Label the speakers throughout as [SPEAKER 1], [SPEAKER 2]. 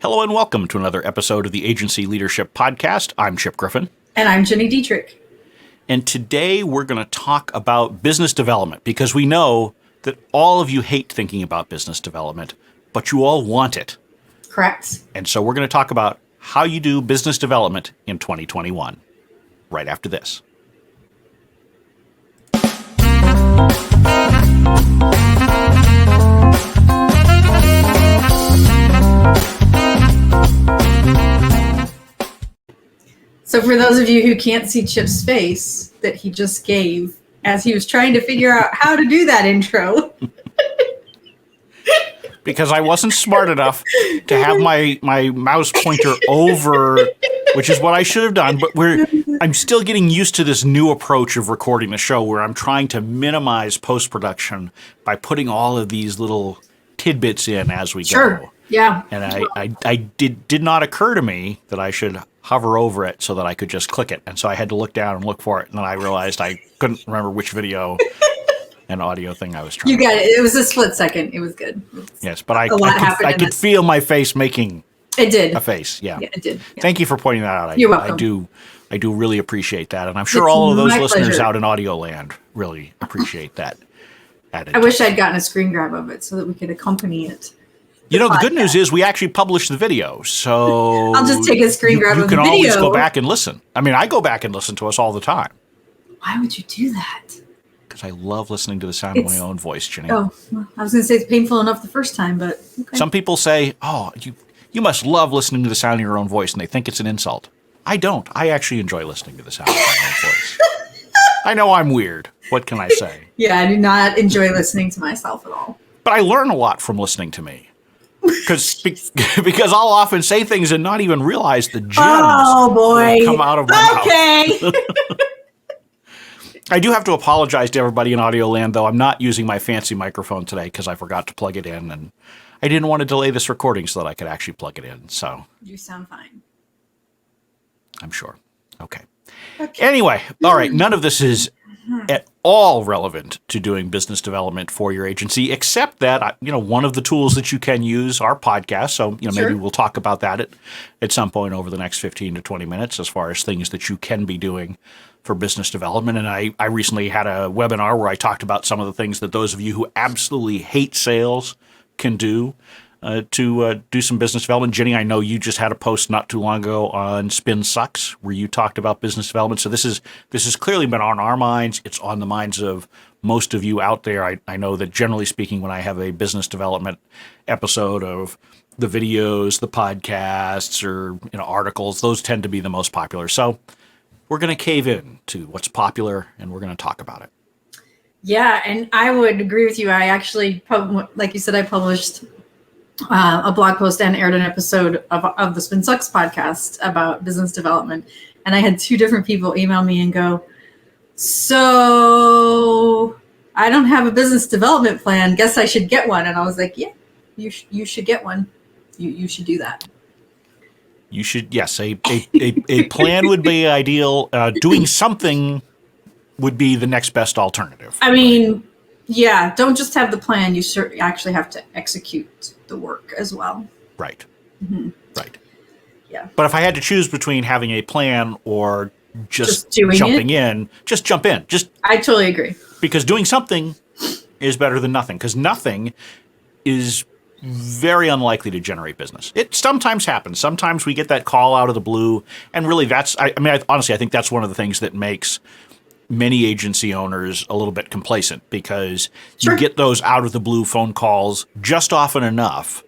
[SPEAKER 1] Hello and welcome to another episode of the Agency Leadership Podcast. I'm Chip Griffin.
[SPEAKER 2] And I'm Dietrich.
[SPEAKER 1] And today we're going to talk about business development because we know that all of you hate thinking about business development, but you all want it.
[SPEAKER 2] Correct.
[SPEAKER 1] And so we're going to talk about how you do business development in 2021, right after this.
[SPEAKER 2] So for those of you who can't see Chip's face that he just gave as he was trying to figure out how to do that intro.
[SPEAKER 1] Because I wasn't smart enough to have my mouse pointer over, which is what I should have done. But I'm still getting used to this new approach of recording the show where I'm trying to minimize post-production by putting all of these little tidbits in as we go.
[SPEAKER 2] Yeah.
[SPEAKER 1] And I did not occur to me that I should hover over it so that I could just click it. And so I had to look down and look for it. And then I realized I couldn't remember which video and audio thing I was trying.
[SPEAKER 2] You got it. It was a split second. It was good.
[SPEAKER 1] Yes, but I could feel my face making a face. Yeah,
[SPEAKER 2] it did. Yeah.
[SPEAKER 1] Thank you for pointing that out.
[SPEAKER 2] You're welcome.
[SPEAKER 1] I do really appreciate that. And I'm sure all of those listeners out in audio land really appreciate that.
[SPEAKER 2] I wish I'd gotten a screen grab of it so that we could accompany it.
[SPEAKER 1] You know, the good news is we actually published the video, so
[SPEAKER 2] I'll just take a screen grab of the video.
[SPEAKER 1] You can always go back and listen. I mean, I go back and listen to us all the time.
[SPEAKER 2] Why would you do that?
[SPEAKER 1] Because I love listening to the sound of my own voice, Ginny.
[SPEAKER 2] Oh, well, I was going to say it's painful enough the first time, but okay.
[SPEAKER 1] Some people say, oh, you must love listening to the sound of your own voice, and they think it's an insult. I don't. I actually enjoy listening to the sound of my own voice. I know I'm weird. What can I say?
[SPEAKER 2] Yeah, I do not enjoy listening to myself at all.
[SPEAKER 1] But I learn a lot from listening to me. Because I'll often say things and not even realize the gems that come out of my mouth. I do have to apologize to everybody in audio land, though. I'm not using my fancy microphone today because I forgot to plug it in, and I didn't want to delay this recording so that I could actually plug it in. So
[SPEAKER 2] you sound fine.
[SPEAKER 1] I'm sure. Okay. Anyway, all right. None of this is at all relevant to doing business development for your agency, except that, one of the tools that you can use are podcasts. So, maybe we'll talk about that at some point over the next 15 to 20 minutes as far as things that you can be doing for business development. And I recently had a webinar where I talked about some of the things that those of you who absolutely hate sales can do to do some business development. Ginny, I know you just had a post not too long ago on Spin Sucks where you talked about business development. So this has clearly been on our minds. It's on the minds of most of you out there. I know that generally speaking, when I have a business development episode of the videos, the podcasts, or articles, those tend to be the most popular. So we're going to cave in to what's popular and we're going to talk about it.
[SPEAKER 2] Yeah, and I would agree with you. I actually, like you said, I published a blog post and aired an episode of the Spin Sucks podcast about business development. And I had two different people email me and go, so I don't have a business development plan. Guess I should get one. And I was like, yeah, you should get one. You should do that.
[SPEAKER 1] You should, yes. A plan would be ideal. Doing something would be the next best alternative.
[SPEAKER 2] I mean, yeah, don't just have the plan. You actually have to execute the work as well.
[SPEAKER 1] Right.
[SPEAKER 2] Mm-hmm.
[SPEAKER 1] Right.
[SPEAKER 2] Yeah.
[SPEAKER 1] But if I had to choose between having a plan or just
[SPEAKER 2] doing
[SPEAKER 1] jumping in, just jump in.
[SPEAKER 2] I totally agree.
[SPEAKER 1] Because doing something is better than nothing. Because nothing is very unlikely to generate business. It sometimes happens. Sometimes we get that call out of the blue. And really honestly, I think that's one of the things that makes many agency owners a little bit complacent because you get those out of the blue phone calls just often enough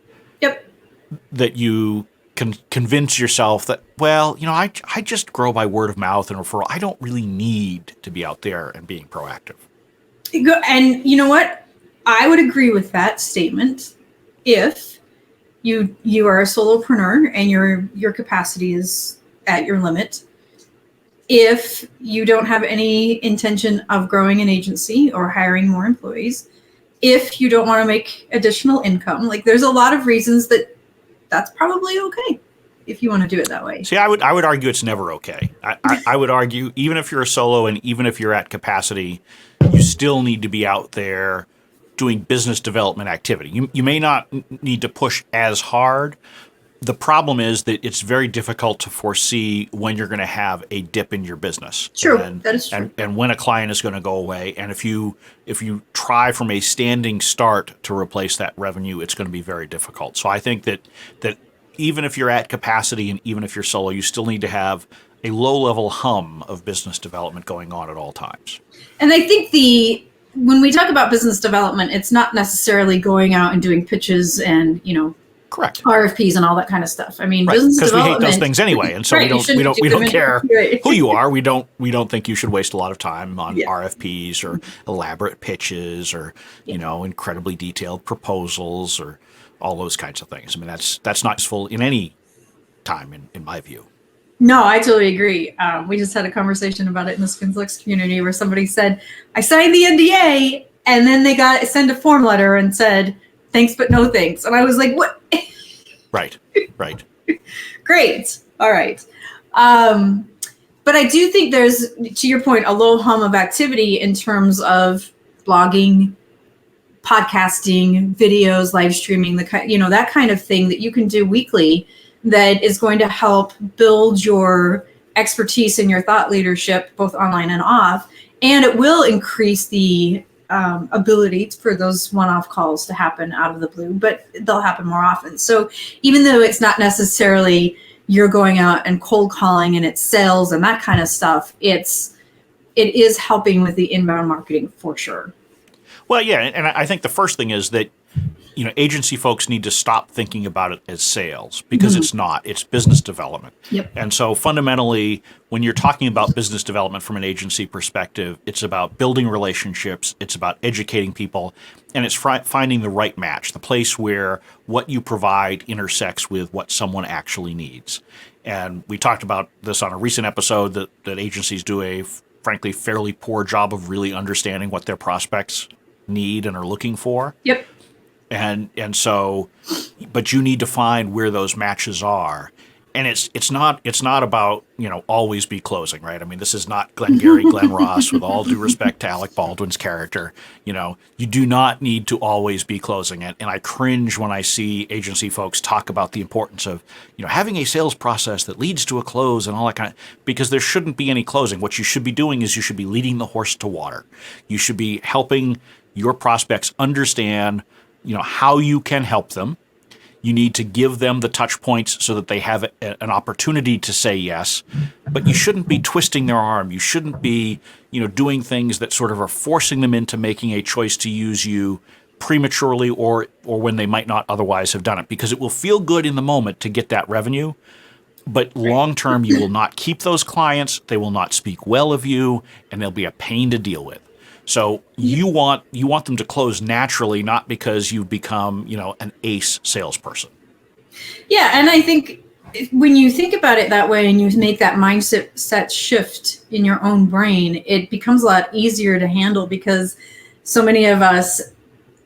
[SPEAKER 1] that you can convince yourself that, well, I just grow by word of mouth and referral. I don't really need to be out there and being proactive.
[SPEAKER 2] And you know what? I would agree with that statement if you are a solopreneur and your capacity is at your limit. If you don't have any intention of growing an agency or hiring more employees, if you don't want to make additional income, like there's a lot of reasons that's probably okay if you want to do it that way.
[SPEAKER 1] See, I would argue it's never okay. I would argue even if you're a solo and even if you're at capacity, you still need to be out there doing business development activity. You may not need to push as hard, The problem is that it's very difficult to foresee when you're going to have a dip in your business.
[SPEAKER 2] True,
[SPEAKER 1] And,
[SPEAKER 2] that is true.
[SPEAKER 1] And when a client is going to go away. And if you try from a standing start to replace that revenue, it's going to be very difficult. So I think that even if you're at capacity and even if you're solo, you still need to have a low-level hum of business development going on at all times.
[SPEAKER 2] And I think when we talk about business development, it's not necessarily going out and doing pitches and,
[SPEAKER 1] Correct.
[SPEAKER 2] RFPs and all that kind of stuff. I mean,
[SPEAKER 1] right.
[SPEAKER 2] business
[SPEAKER 1] Because
[SPEAKER 2] development,
[SPEAKER 1] we hate those things anyway, and so
[SPEAKER 2] right,
[SPEAKER 1] we don't care
[SPEAKER 2] right.
[SPEAKER 1] who you are. We don't think you should waste a lot of time on
[SPEAKER 2] Yeah.
[SPEAKER 1] RFPs or elaborate pitches or incredibly detailed proposals or all those kinds of things. I mean, that's not useful in any time, in my view.
[SPEAKER 2] No, I totally agree. We just had a conversation about it in the Skinflix community where somebody said, I signed the NDA, and then they sent a form letter and said, thanks, but no thanks. And I was like, what?
[SPEAKER 1] Right.
[SPEAKER 2] Great. All right. But I do think there's, to your point, a low hum of activity in terms of blogging, podcasting, videos, live streaming, that kind of thing that you can do weekly that is going to help build your expertise and your thought leadership, both online and off. And it will increase the ability for those one-off calls to happen out of the blue, but they'll happen more often. So even though it's not necessarily you're going out and cold calling and it's sales and that kind of stuff, it is helping with the inbound marketing for sure.
[SPEAKER 1] Well, yeah, and I think the first thing is that agency folks need to stop thinking about it as sales because it's not. It's business development.
[SPEAKER 2] Yep.
[SPEAKER 1] And so fundamentally, when you're talking about business development from an agency perspective, it's about building relationships, it's about educating people, and it's finding the right match, the place where what you provide intersects with what someone actually needs. And we talked about this on a recent episode that agencies do a, frankly, fairly poor job of really understanding what their prospects need and are looking for.
[SPEAKER 2] Yep.
[SPEAKER 1] And so, but you need to find where those matches are, and it's not about always be closing, right? I mean, this is not Glengarry Glen Ross, with all due respect to Alec Baldwin's character. You do not need to always be closing it, and I cringe when I see agency folks talk about the importance of having a sales process that leads to a close and all that because there shouldn't be any closing. What you should be doing is you should be leading the horse to water. You should be helping your prospects understand how you can help them. You need to give them the touch points so that they have an opportunity to say yes, but you shouldn't be twisting their arm. You shouldn't be, doing things that sort of are forcing them into making a choice to use you prematurely or when they might not otherwise have done it, because it will feel good in the moment to get that revenue, but long term you will not keep those clients. They will not speak well of you, and they'll be a pain to deal with. So you want them to close naturally, not because you've become, an ace salesperson.
[SPEAKER 2] Yeah, and I think when you think about it that way and you make that mindset shift in your own brain, it becomes a lot easier to handle because so many of us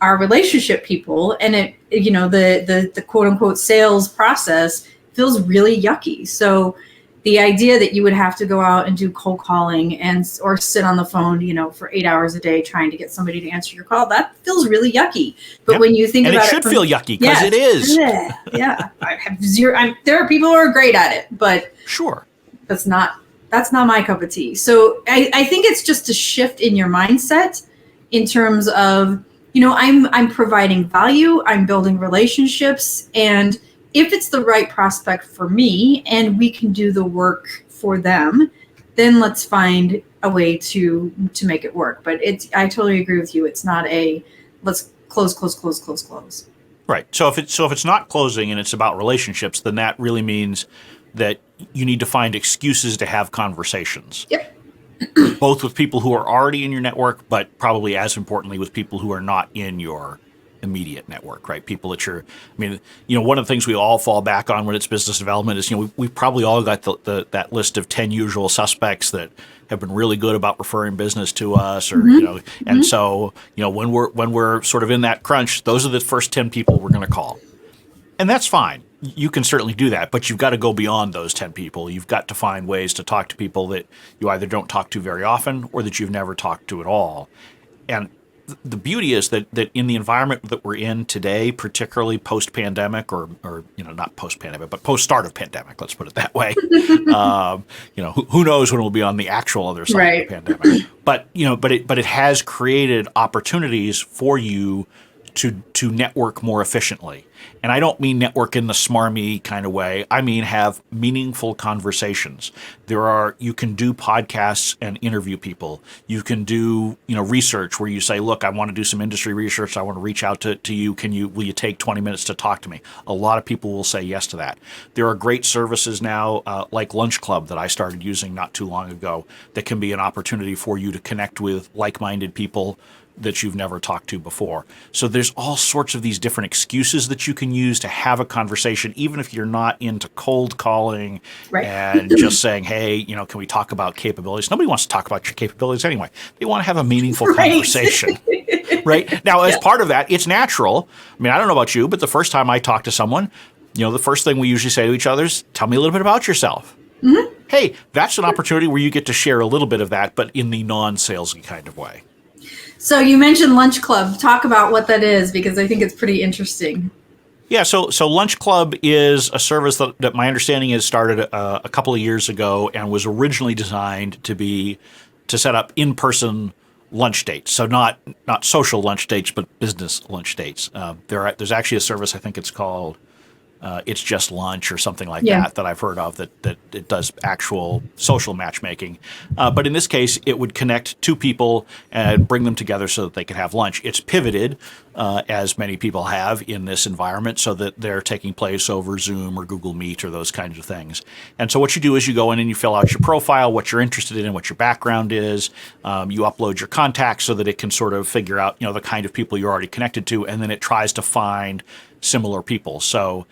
[SPEAKER 2] are relationship people, and the quote unquote sales process feels really yucky. So the idea that you would have to go out and do cold calling or sit on the phone, for 8 hours a day trying to get somebody to answer your call, that feels really yucky. But when you think about it,
[SPEAKER 1] it should feel yucky because it is.
[SPEAKER 2] Yeah, I have zero. There are people who are great at it, but
[SPEAKER 1] sure,
[SPEAKER 2] that's not my cup of tea. So I think it's just a shift in your mindset in terms of I'm providing value, I'm building relationships, and if it's the right prospect for me and we can do the work for them, then let's find a way to make it work. But I totally agree with you. It's not a let's close.
[SPEAKER 1] Right. So if it's not closing and it's about relationships, then that really means that you need to find excuses to have conversations.
[SPEAKER 2] Yep.
[SPEAKER 1] Both with people who are already in your network, but probably as importantly with people who are not in your immediate network, right? People that one of the things we all fall back on when it's business development is, we probably all got that list of 10 usual suspects that have been really good about referring business to us, or, and so, when we're sort of in that crunch, those are the first 10 people we're going to call. And that's fine. You can certainly do that, but you've got to go beyond those 10 people. You've got to find ways to talk to people that you either don't talk to very often or that you've never talked to at all. And the beauty is that in the environment that we're in today, particularly post-pandemic, or not post-pandemic, but post-start of pandemic, let's put it that way. Who knows when we'll be on the actual other side
[SPEAKER 2] Right.
[SPEAKER 1] of the pandemic. But it has created opportunities for you to network more efficiently. And I don't mean network in the smarmy kind of way. I mean have meaningful conversations. You can do podcasts and interview people. You can do, research where you say, look, I want to do some industry research. I want to reach out to you. Will you take 20 minutes to talk to me? A lot of people will say yes to that. There are great services now, like Lunch Club that I started using not too long ago, that can be an opportunity for you to connect with like-minded people that you've never talked to before. So there's all sorts of these different excuses that you can use to have a conversation, even if you're not into cold calling and just saying, hey, can we talk about capabilities? Nobody wants to talk about your capabilities anyway. They want to have a meaningful conversation. Right? Now, as part of that, it's natural. I mean, I don't know about you, but the first time I talk to someone, the first thing we usually say to each other is, tell me a little bit about yourself. Mm-hmm. Hey, that's an opportunity where you get to share a little bit of that, but in the non-salesy kind of way.
[SPEAKER 2] So you mentioned Lunch Club. Talk about what that is, because I think it's pretty interesting.
[SPEAKER 1] Yeah, so Lunch Club is a service that my understanding is started a couple of years ago and was originally designed to set up in-person lunch dates. So not social lunch dates, but business lunch dates. There's actually a service, I think it's called It's Just Lunch or something like that I've heard of that it does actual social matchmaking. But in this case, it would connect two people and bring them together so that they can have lunch. It's pivoted, as many people have in this environment, so that they're taking place over Zoom or Google Meet or those kinds of things. And so what you do is you go in and you fill out your profile, what you're interested in, what your background is. You upload your contacts so that it can sort of figure out, the kind of people you're already connected to, and then it tries to find similar people. So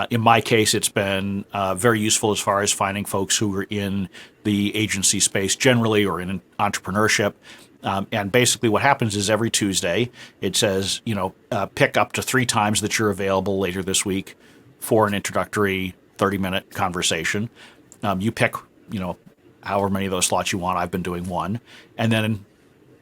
[SPEAKER 1] in my case, it's been very useful as far as finding folks who are in the agency space generally or in entrepreneurship. And basically what happens is every Tuesday, it says, pick up to 3 times that you're available later this week for an introductory 30-minute conversation. You pick, however many of those slots you want. I've been doing 1. And then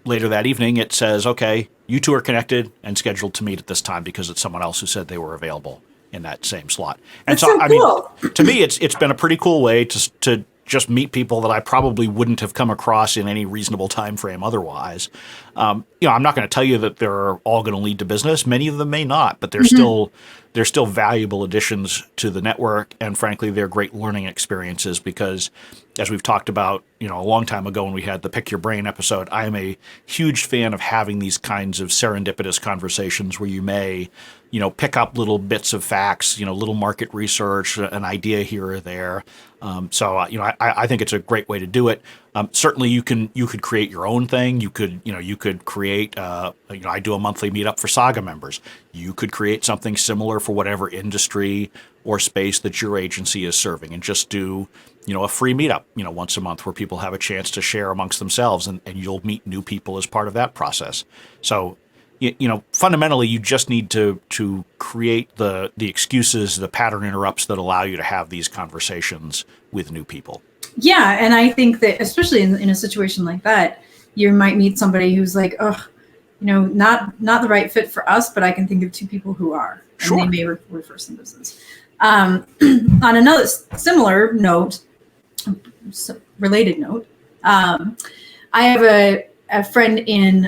[SPEAKER 1] later that evening, it says, okay, you two are connected and scheduled to meet at this time because it's someone else who said they were available in that same slot. And
[SPEAKER 2] That's so cool.
[SPEAKER 1] I mean, to me, it's been a pretty cool way to just meet people that I probably wouldn't have come across in any reasonable time frame otherwise. I'm not going to tell you that they're all going to lead to business. Many of them may not, but they're still valuable additions to the network. And frankly, they're great learning experiences because, as we've talked about, a long time ago when we had the Pick Your Brain episode, I am a huge fan of having these kinds of serendipitous conversations where you may, pick up little bits of facts, little market research, an idea here or there. I think it's a great way to do it. Certainly, you could create your own thing. You could create. I do a monthly meetup for SAGA members. You could create something similar for whatever industry or space that your agency is serving, and just do a free meetup once a month where people have a chance to share amongst themselves, and you'll meet new people as part of that process. So. Fundamentally, you just need to create the excuses, the pattern interrupts that allow you to have these conversations with new people.
[SPEAKER 2] Yeah, and I think that especially in a situation like that, you might meet somebody who's like, oh, not the right fit for us, but I can think of 2 people who are, and
[SPEAKER 1] Sure.
[SPEAKER 2] they may refer some business. On another similar note, related note, I have a friend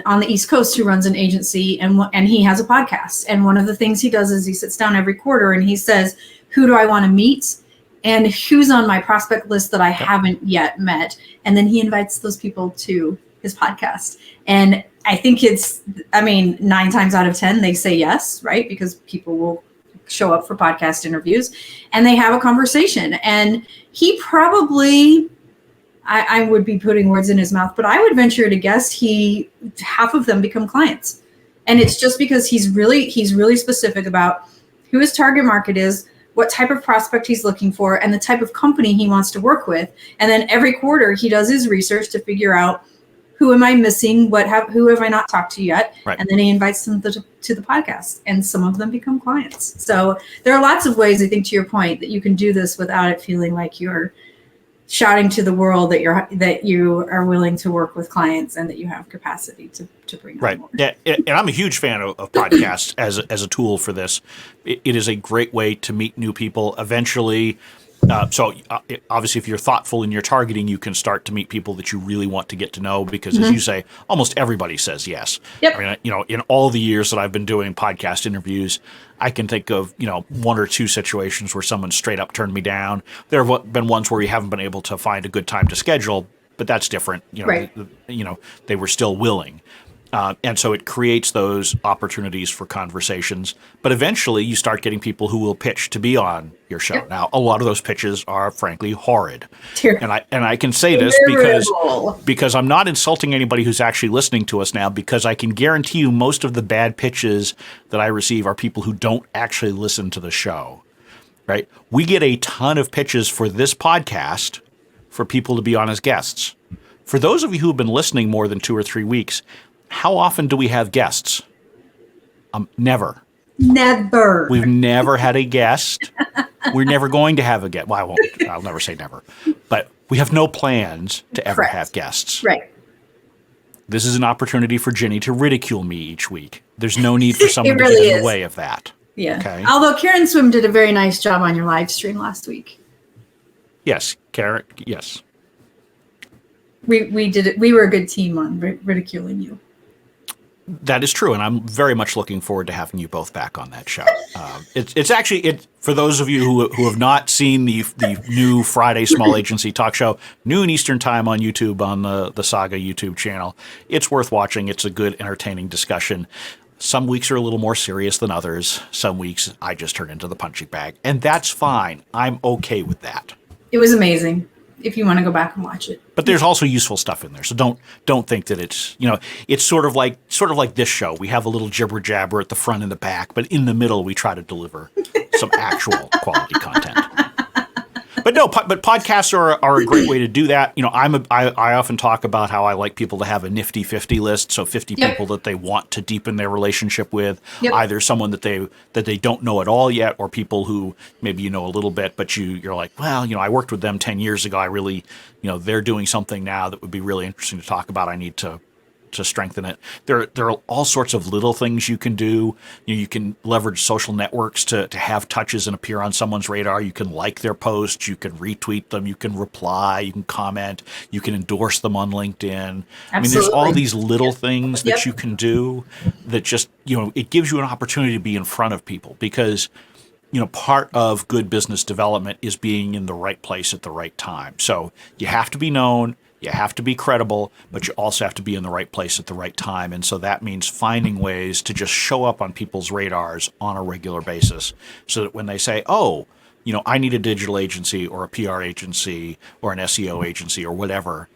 [SPEAKER 2] on the East Coast who runs an agency, and he has a podcast. And one of the things he does is he sits down every quarter and he says, who do I want to meet? And who's on my prospect list that I haven't yet met? And then he invites those people to his podcast. And I think 9 times out of 10, they say yes, right? Because people will show up for podcast interviews and they have a conversation. And he probably, I would be putting words in his mouth, but I would venture to guess half of them become clients. And it's just because he's really specific about who his target market is, what type of prospect he's looking for, and the type of company he wants to work with. And then every quarter he does his research to figure out, who am I missing? Who have I not talked to yet?
[SPEAKER 1] Right.
[SPEAKER 2] And then he invites them to the podcast, and some of them become clients. So there are lots of ways, I think, to your point, that you can do this without it feeling like you're shouting to the world that you are willing to work with clients and that you have capacity to bring on
[SPEAKER 1] Right.
[SPEAKER 2] board.
[SPEAKER 1] Yeah, and I'm a huge fan of podcasts as a tool for this. It is a great way to meet new people. Eventually, obviously, if you're thoughtful in your targeting, you can start to meet people that you really want to get to know. Because, as you say, almost everybody says yes.
[SPEAKER 2] Yep.
[SPEAKER 1] I mean, in all the years that I've been doing podcast interviews, I can think of one or two situations where someone straight up turned me down. There have been ones where you haven't been able to find a good time to schedule, but that's different.
[SPEAKER 2] Right.
[SPEAKER 1] They were still willing. And so it creates those opportunities for conversations. But eventually you start getting people who will pitch to be on your show.
[SPEAKER 2] Yep.
[SPEAKER 1] Now, a lot of those pitches are frankly horrid.
[SPEAKER 2] Terrible.
[SPEAKER 1] And I can say this because I'm not insulting anybody who's actually listening to us now, because I can guarantee you most of the bad pitches that I receive are people who don't actually listen to the show. Right? We get a ton of pitches for this podcast for people to be on as guests. For those of you who have been listening more than 2 or 3 weeks, how often do we have guests? Never.
[SPEAKER 2] Never.
[SPEAKER 1] We've never had a guest. We're never going to have a guest. Well, I'll never say never. But we have no plans to ever have guests.
[SPEAKER 2] Right.
[SPEAKER 1] This is an opportunity for Gini to ridicule me each week. There's no need for someone
[SPEAKER 2] really
[SPEAKER 1] to get in
[SPEAKER 2] is.
[SPEAKER 1] the way of that.
[SPEAKER 2] Yeah.
[SPEAKER 1] Okay.
[SPEAKER 2] Although Karen Swim did a very nice job on your live stream last week.
[SPEAKER 1] Yes, Karen. Yes.
[SPEAKER 2] We did it. We were a good team on ridiculing you.
[SPEAKER 1] That is true, and I'm very much looking forward to having you both back on that show. It's actually for those of you who have not seen the new Friday Small Agency Talk Show, noon Eastern Time on YouTube on the SAGA YouTube channel. It's worth watching. It's a good, entertaining discussion. Some weeks are a little more serious than others. Some weeks I just turn into the punching bag, and that's fine. I'm okay with that.
[SPEAKER 2] It was amazing. If you want to go back and watch it.
[SPEAKER 1] But there's also useful stuff in there. So don't think that it's sort of like this show. We have a little jibber jabber at the front and the back, but in the middle we try to deliver some actual quality content. But podcasts are a great way to do that. I often talk about how I like people to have a nifty 50 list, so 50 people that they want to deepen their relationship with, either someone that they don't know at all yet, or people who maybe you know a little bit, but you're like, well, I worked with them 10 years ago. I really, they're doing something now that would be really interesting to talk about. I need to strengthen it. There are all sorts of little things you can do. You can leverage social networks to have touches and appear on someone's radar. You can like their posts. You can retweet them. You can reply. You can comment. You can endorse them on LinkedIn. Absolutely. I mean, there's all these little things that you can do that just, it gives you an opportunity to be in front of people, because part of good business development is being in the right place at the right time. So you have to be known. You have to be credible, but you also have to be in the right place at the right time. And so that means finding ways to just show up on people's radars on a regular basis, so that when they say, oh, I need a digital agency or a PR agency or an SEO agency or whatever,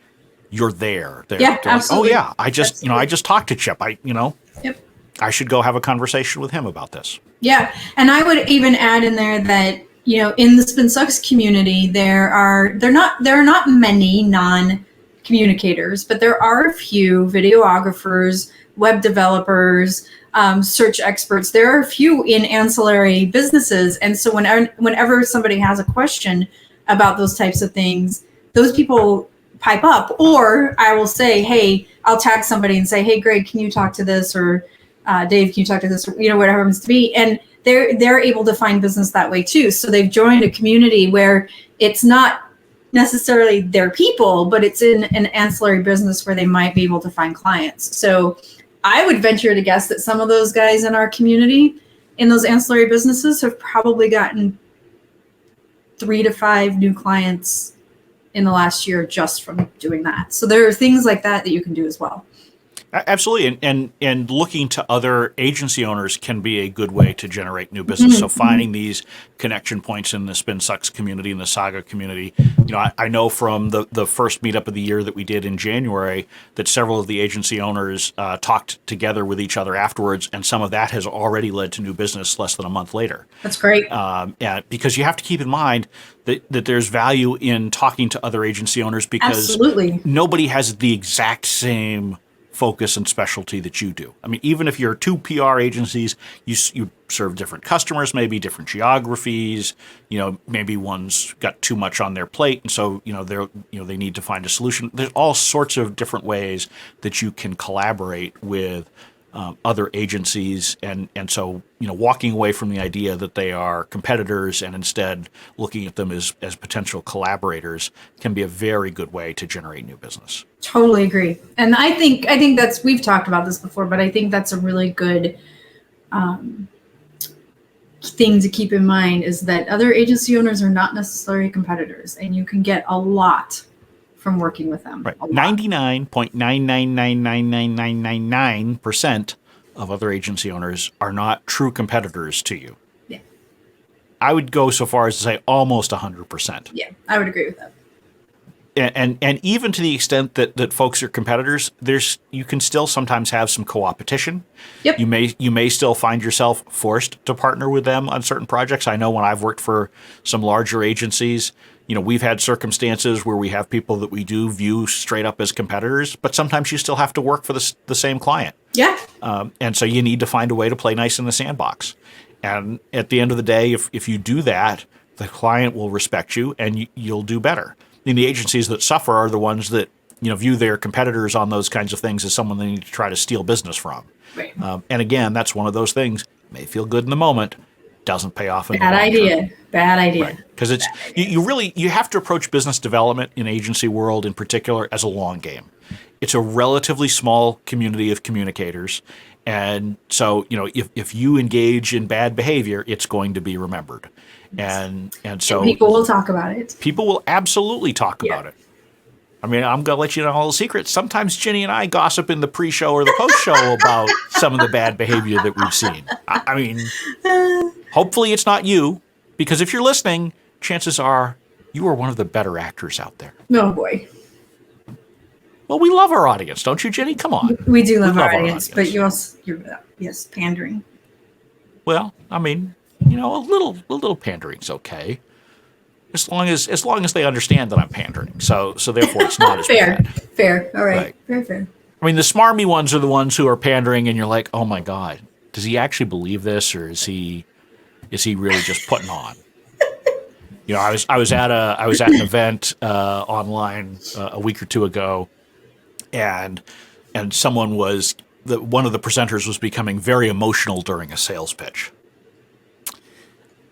[SPEAKER 1] you're there. They're
[SPEAKER 2] absolutely.
[SPEAKER 1] Like, oh yeah, I just talked to Chip.
[SPEAKER 2] Yep.
[SPEAKER 1] I should go have a conversation with him about this.
[SPEAKER 2] Yeah. And I would even add in there that, in the Spin Sucks community, there are not many non-communicators, but there are a few videographers, web developers, search experts. There are a few in ancillary businesses. And so whenever somebody has a question about those types of things, those people pipe up, or I will say, hey, I'll tag somebody and say, hey, Greg, can you talk to this? Or Dave, can you talk to this? Or, whatever it happens to be. And they're able to find business that way too. So they've joined a community where it's not necessarily their people, but it's in an ancillary business where they might be able to find clients. So I would venture to guess that some of those guys in our community in those ancillary businesses have probably gotten 3 to 5 new clients in the last year just from doing that. So there are things like that you can do as well.
[SPEAKER 1] Absolutely. And looking to other agency owners can be a good way to generate new business. So finding these connection points in the Spin Sucks community, in the SAGA community. I know from the first meetup of the year that we did in January that several of the agency owners talked together with each other afterwards, and some of that has already led to new business less than a month later.
[SPEAKER 2] That's great.
[SPEAKER 1] Because you have to keep in mind that there's value in talking to other agency owners, because
[SPEAKER 2] Absolutely.
[SPEAKER 1] Nobody has the exact same focus and specialty that you do. I mean, even if you're two PR agencies, you serve different customers, maybe different geographies. Maybe one's got too much on their plate, and so they need to find a solution. There's all sorts of different ways that you can collaborate with other agencies, and so walking away from the idea that they are competitors and instead looking at them as potential collaborators can be a very good way to generate new business.
[SPEAKER 2] Totally agree. And I think that's, we've talked about this before, but I think that's a really good thing to keep in mind, is that other agency owners are not necessarily competitors, and you can get a lot from working with them.
[SPEAKER 1] Right. 99.9999999% of other agency owners are not true competitors to you.
[SPEAKER 2] Yeah.
[SPEAKER 1] I would go so far as to say almost 100%.
[SPEAKER 2] Yeah, I would agree with that.
[SPEAKER 1] And even to the extent that folks are competitors, you can still sometimes have some co-opetition.
[SPEAKER 2] Yep.
[SPEAKER 1] You may still find yourself forced to partner with them on certain projects. I know when I've worked for some larger agencies, we've had circumstances where we have people that we do view straight up as competitors, but sometimes you still have to work for the same client.
[SPEAKER 2] Yeah.
[SPEAKER 1] And so you need to find a way to play nice in the sandbox. And at the end of the day, if you do that, the client will respect you and you'll do better. And the agencies that suffer are the ones that view their competitors on those kinds of things as someone they need to try to steal business from.
[SPEAKER 2] Right.
[SPEAKER 1] And again, that's one of those things. May feel good in the moment, doesn't pay off in the long term.
[SPEAKER 2] Bad idea.
[SPEAKER 1] Because it's you have to approach business development in agency world in particular as a long game. It's a relatively small community of communicators, and so if you engage in bad behavior, it's going to be remembered, and so
[SPEAKER 2] people will talk about it.
[SPEAKER 1] People will absolutely talk about it. I mean, I'm going to let you know all the secrets. Sometimes Ginny and I gossip in the pre-show or the post-show about some of the bad behavior that we've seen. I mean, hopefully it's not you, because if you're listening, chances are you are one of the better actors out there.
[SPEAKER 2] Oh, boy.
[SPEAKER 1] Well, we love our audience, don't you, Ginny? Come on.
[SPEAKER 2] We do love our audience, but you're pandering.
[SPEAKER 1] Well, I mean, a little pandering's okay. As long as they understand that I'm pandering. So therefore it's not as bad.
[SPEAKER 2] Fair. All right. Very fair. I
[SPEAKER 1] mean, the smarmy ones are the ones who are pandering and you're like, "Oh my God, does he actually believe this, or is he really just putting on?" I was at an event online a week or two ago, and someone one of the presenters was becoming very emotional during a sales pitch.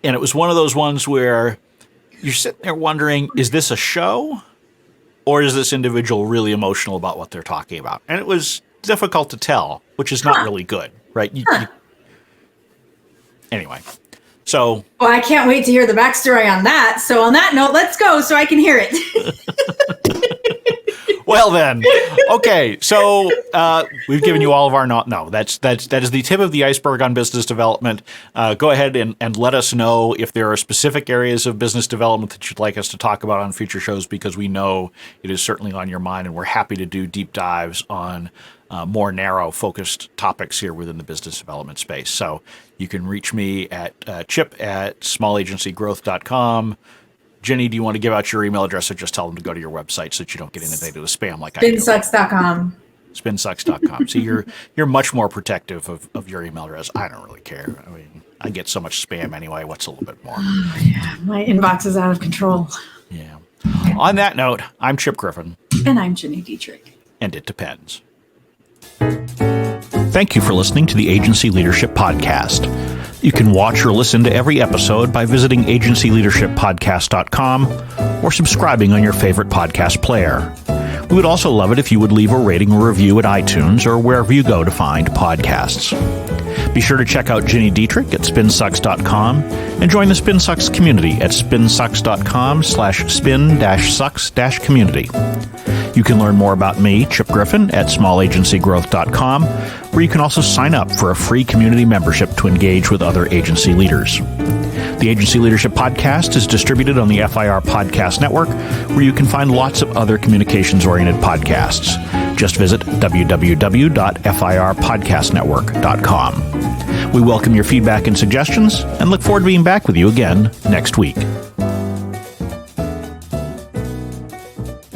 [SPEAKER 1] And it was one of those ones where you're sitting there wondering, is this a show, or is this individual really emotional about what they're talking about? And it was difficult to tell, which is not really good, right? Anyway, so...
[SPEAKER 2] Well, I can't wait to hear the backstory on that. So on that note, let's go so I can hear it.
[SPEAKER 1] Well then, okay. So we've given you all of our that is the tip of the iceberg on business development. Go ahead and let us know if there are specific areas of business development that you'd like us to talk about on future shows, because we know it is certainly on your mind, and we're happy to do deep dives on more narrow focused topics here within the business development space. So you can reach me at chip@small-agency-growth.com. Ginny, do you want to give out your email address, or just tell them to go to your website so that you don't get inundated with spam like I do?
[SPEAKER 2] Spinsucks.com.
[SPEAKER 1] Spinsucks.com. See, you're much more protective of your email address. I don't really care. I mean, I get so much spam anyway. What's a little bit more?
[SPEAKER 2] Oh, yeah. My inbox is out of control.
[SPEAKER 1] Yeah. On that note, I'm Chip Griffin.
[SPEAKER 2] And I'm Ginny Dietrich.
[SPEAKER 1] And it depends. Thank you for listening to the Agency Leadership Podcast. You can watch or listen to every episode by visiting agencyleadershippodcast.com or subscribing on your favorite podcast player. We would also love it if you would leave a rating or review at iTunes or wherever you go to find podcasts. Be sure to check out Ginny Dietrich at spinsucks.com and join the SpinSucks community at spinsucks.com/spin-sucks-community. You can learn more about me, Chip Griffin, at smallagencygrowth.com, where you can also sign up for a free community membership to engage with other agency leaders. The Agency Leadership Podcast is distributed on the FIR Podcast Network, where you can find lots of other communications-oriented podcasts. Just visit www.firpodcastnetwork.com. We welcome your feedback and suggestions and look forward to being back with you again next week.